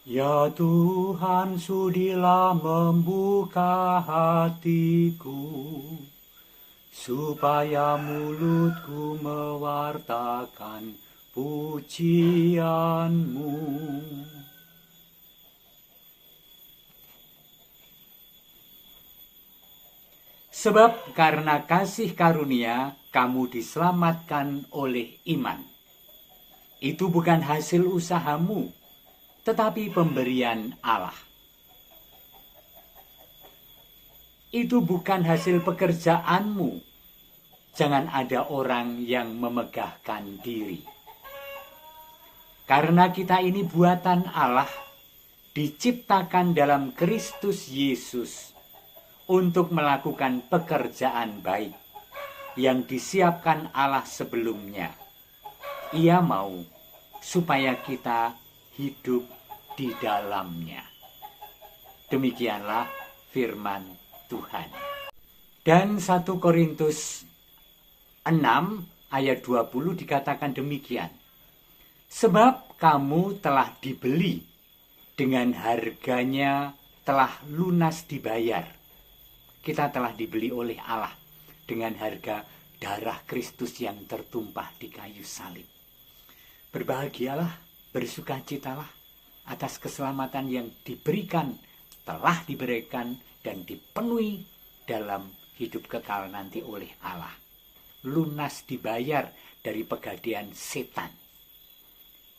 Ya Tuhan, sudilah membuka hatiku, supaya mulutku mewartakan pujian-Mu. Sebab karena kasih karunia, kamu diselamatkan oleh iman. Itu bukan hasil usahamu, tetapi pemberian Allah. Itu bukan hasil pekerjaanmu. Jangan ada orang yang memegahkan diri. Karena kita ini buatan Allah, diciptakan dalam Kristus Yesus untuk melakukan pekerjaan baik yang disiapkan Allah sebelumnya. Ia mau supaya kita hidup di dalamnya. Demikianlah firman Tuhan. Dan 1 Korintus 6 ayat 20 dikatakan demikian. Sebab kamu telah dibeli, dengan harganya telah lunas dibayar. Kita telah dibeli oleh Allah dengan harga darah Kristus yang tertumpah di kayu salib. Berbahagialah, bersukacitalah atas keselamatan yang telah diberikan dan dipenuhi dalam hidup kekal nanti oleh Allah. Lunas dibayar dari pegadaian setan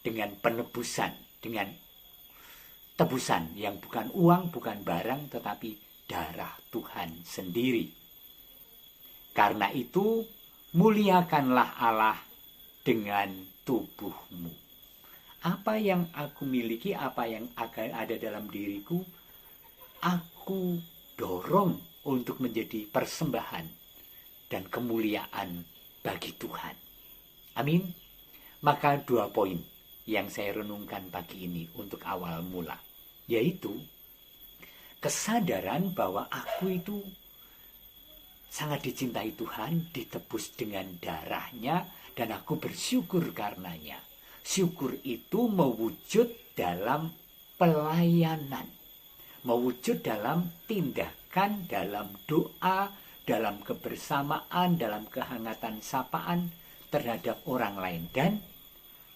dengan penebusan, dengan tebusan yang bukan uang, bukan barang, tetapi darah Tuhan sendiri. Karena itu, muliakanlah Allah dengan tubuhmu. Apa yang aku miliki, apa yang ada dalam diriku, aku dorong untuk menjadi persembahan dan kemuliaan bagi Tuhan. Amin. Maka 2 poin yang saya renungkan pagi ini untuk awal mula, yaitu kesadaran bahwa aku itu sangat dicintai Tuhan, ditebus dengan darahnya, dan aku bersyukur karenanya. Syukur itu mewujud dalam pelayanan, mewujud dalam tindakan, dalam doa, dalam kebersamaan, dalam kehangatan sapaan terhadap orang lain. Dan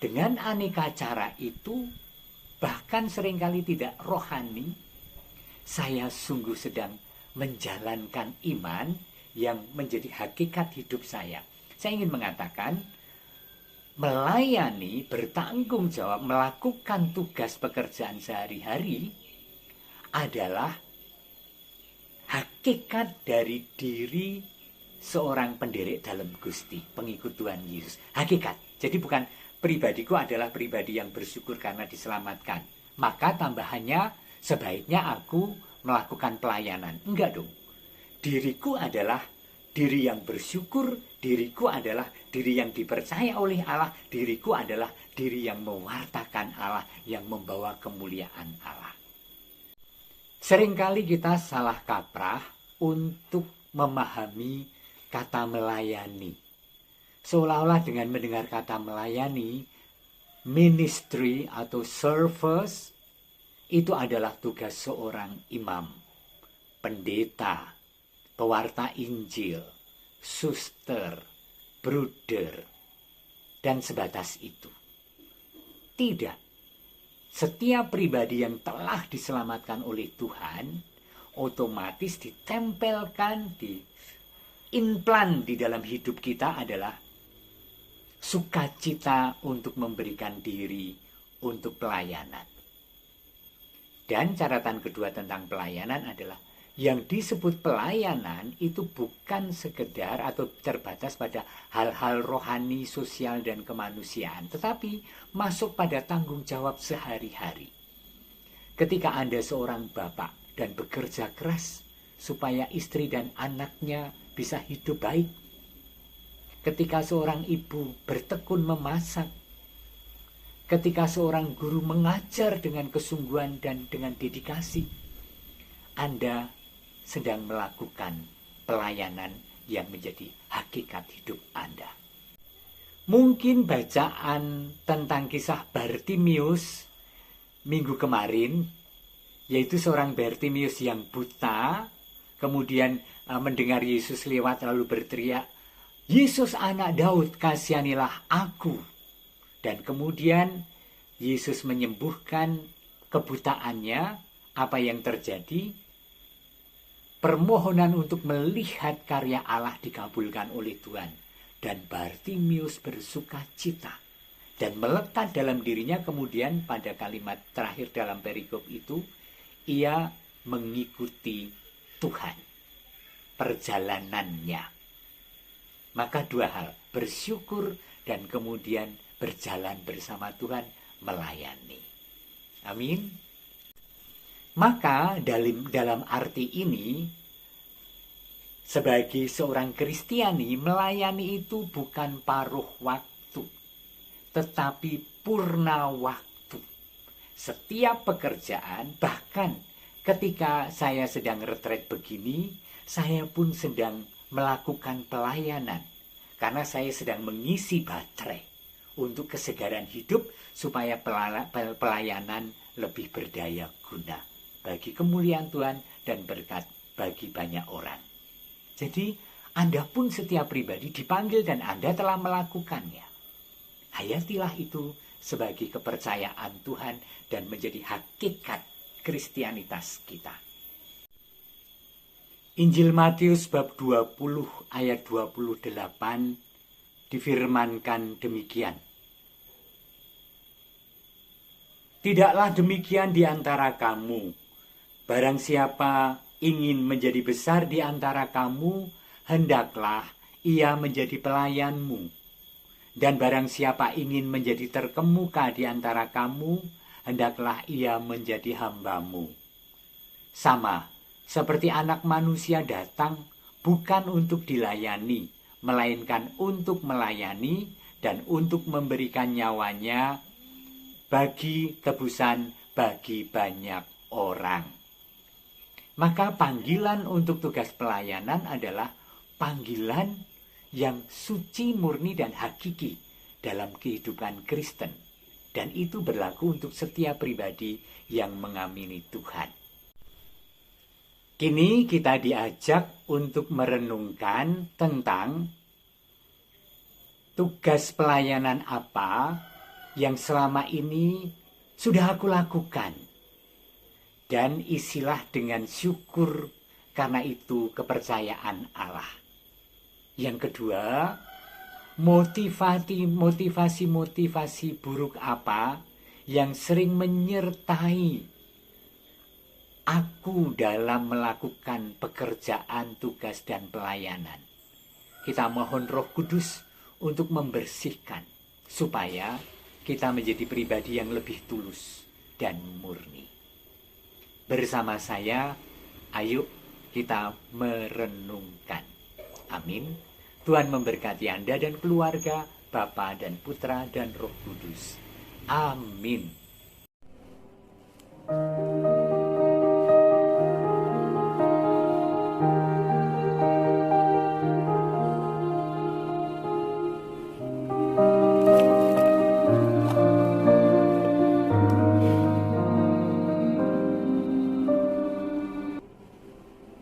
dengan aneka cara itu, bahkan seringkali tidak rohani, saya sungguh sedang menjalankan iman yang menjadi hakikat hidup saya. Saya ingin mengatakan, melayani, bertanggung jawab, melakukan tugas pekerjaan sehari-hari adalah hakikat dari diri seorang penderek dalam Gusti, pengikut Tuhan Yesus. Hakikat. Jadi bukan pribadiku adalah pribadi yang bersyukur karena diselamatkan, maka tambahannya sebaiknya aku melakukan pelayanan. Enggak dong. Diriku adalah diri yang bersyukur, diriku adalah diri yang dipercaya oleh Allah, diriku adalah diri yang mewartakan Allah, yang membawa kemuliaan Allah. Seringkali kita salah kaprah untuk memahami kata melayani. Seolah-olah dengan mendengar kata melayani, ministry atau service, itu adalah tugas seorang imam, pendeta, pewarta Injil, suster, bruder, dan sebatas itu. Tidak. Setiap pribadi yang telah diselamatkan oleh Tuhan, otomatis ditempelkan, diimplan di dalam hidup kita adalah sukacita untuk memberikan diri untuk pelayanan. Dan catatan kedua tentang pelayanan adalah yang disebut pelayanan itu bukan sekedar atau terbatas pada hal-hal rohani, sosial, dan kemanusiaan, tetapi masuk pada tanggung jawab sehari-hari. Ketika Anda seorang bapak dan bekerja keras supaya istri dan anaknya bisa hidup baik, ketika seorang ibu bertekun memasak, ketika seorang guru mengajar dengan kesungguhan dan dengan dedikasi, Anda sedang melakukan pelayanan yang menjadi hakikat hidup Anda. Mungkin bacaan tentang kisah Bartimius minggu kemarin, yaitu seorang Bartimius yang buta, kemudian mendengar Yesus lewat lalu berteriak, "Yesus anak Daud, kasihanilah aku." Dan kemudian Yesus menyembuhkan kebutaannya. Apa yang terjadi? Permohonan untuk melihat karya Allah dikabulkan oleh Tuhan. Dan Bartimius bersuka cita. Dan melekat dalam dirinya kemudian pada kalimat terakhir dalam perikop itu, ia mengikuti Tuhan. Perjalanannya. Maka dua hal, bersyukur dan kemudian berjalan bersama Tuhan melayani. Amin. Maka dalam arti ini, sebagai seorang Kristiani, melayani itu bukan paruh waktu, tetapi purna waktu. Setiap pekerjaan, bahkan ketika saya sedang retret begini, saya pun sedang melakukan pelayanan. Karena saya sedang mengisi baterai untuk kesegaran hidup supaya pelayanan lebih berdaya guna bagi kemuliaan Tuhan dan berkat bagi banyak orang. Jadi Anda pun setiap pribadi dipanggil dan Anda telah melakukannya. Hayatilah itu sebagai kepercayaan Tuhan dan menjadi hakikat Kristianitas kita. Injil Matius bab 20 ayat 28 difirmankan demikian. Tidaklah demikian di antara kamu. Barang siapa ingin menjadi besar di antara kamu, hendaklah ia menjadi pelayanmu. Dan barang siapa ingin menjadi terkemuka di antara kamu, hendaklah ia menjadi hambamu. Sama seperti Anak Manusia datang bukan untuk dilayani, melainkan untuk melayani dan untuk memberikan nyawanya bagi tebusan bagi banyak orang. Maka panggilan untuk tugas pelayanan adalah panggilan yang suci, murni, dan hakiki dalam kehidupan Kristen. Dan itu berlaku untuk setiap pribadi yang mengamini Tuhan. Kini kita diajak untuk merenungkan tentang tugas pelayanan apa yang selama ini sudah aku lakukan. Dan isilah dengan syukur karena itu kepercayaan Allah. Yang kedua, motivasi buruk apa yang sering menyertai aku dalam melakukan pekerjaan, tugas, dan pelayanan. Kita mohon Roh Kudus untuk membersihkan supaya kita menjadi pribadi yang lebih tulus dan murni. Bersama saya, ayo kita merenungkan. Amin. Tuhan memberkati Anda dan keluarga, Bapa dan Putra dan Roh Kudus. Amin.